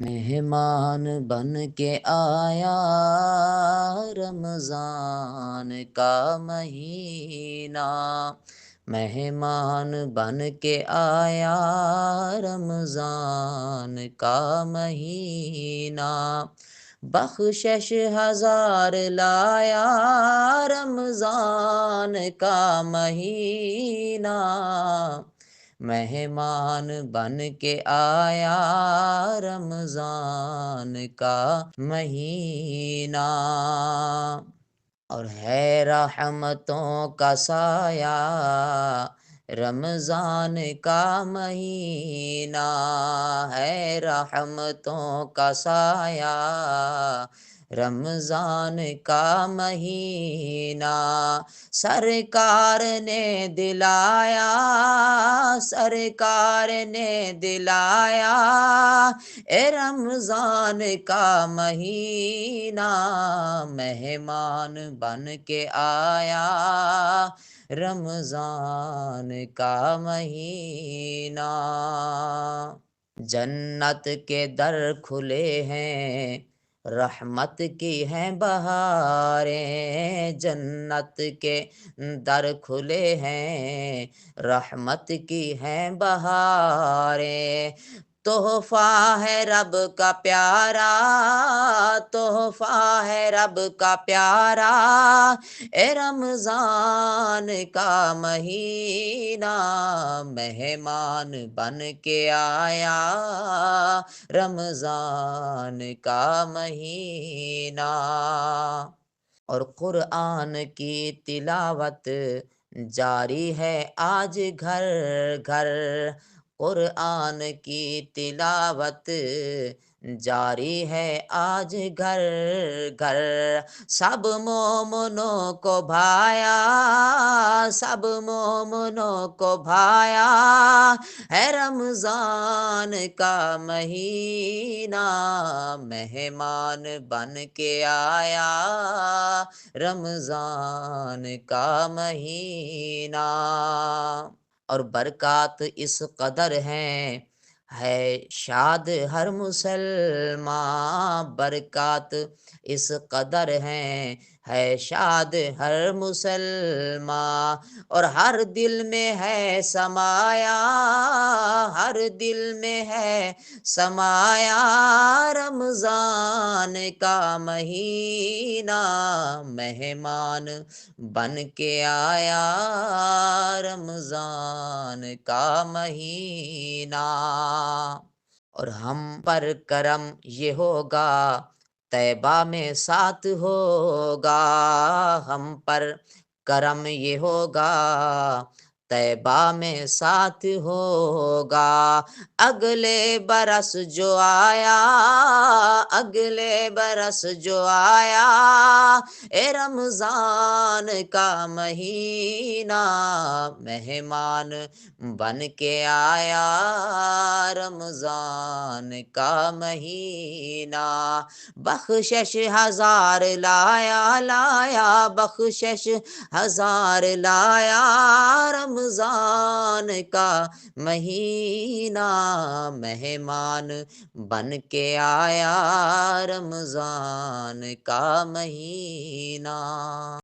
مہمان بن کے آیا رمضان کا مہینہ، مہمان بن کے آیا رمضان کا مہینہ، بخشش ہزار لایا رمضان کا مہینہ، مہمان بن کے آیا رمضان کا مہینہ، اور ہے رحمتوں کا سایہ رمضان کا مہینہ، ہے رحمتوں کا سایہ رمضان کا مہینہ، سرکار نے دلایا، سرکار نے دلایا اے رمضان کا مہینہ، مہمان بن کے آیا رمضان کا مہینہ، جنت کے در کھلے ہیں، رحمت کی ہیں بہاریں، جنت کے در کھلے ہیں، رحمت کی ہیں بہاریں، تحفہ ہے رب کا پیارا، تحفہ ہے رب کا پیارا اے رمضان کا مہینہ، مہمان بن کے آیا رمضان کا مہینہ، اور قرآن کی تلاوت جاری ہے آج گھر گھر، قرآن کی تلاوت جاری ہے آج گھر گھر، سب مومنوں کو بھایا، سب مومنوں کو بھایا ہے رمضان کا مہینہ، مہمان بن کے آیا رمضان کا مہینہ، اور برکات اس قدر ہیں ہے شاد ہر مسلمان، برکات اس قدر ہیں ہے شاد ہر مسلمان، اور ہر دل میں ہے سمایا، ہر دل میں ہے سمایا رمضان کا مہینہ، مہمان بن کے آیا رمضان کا مہینہ، اور ہم پر کرم یہ ہوگا طیبہ میں ساتھ ہوگا، ہم پر کرم یہ ہوگا طیبہ میں ساتھ ہوگا، اگلے برس جو آیا، اگلے برس جو آیا اے رمضان کا مہینہ، مہمان بن کے آیا رمضان کا مہینہ، بخشش ہزار لایا، لایا بخشش ہزار لایا رمضان کا مہینہ، مہمان بن کے آیا رمضان کا مہینہ۔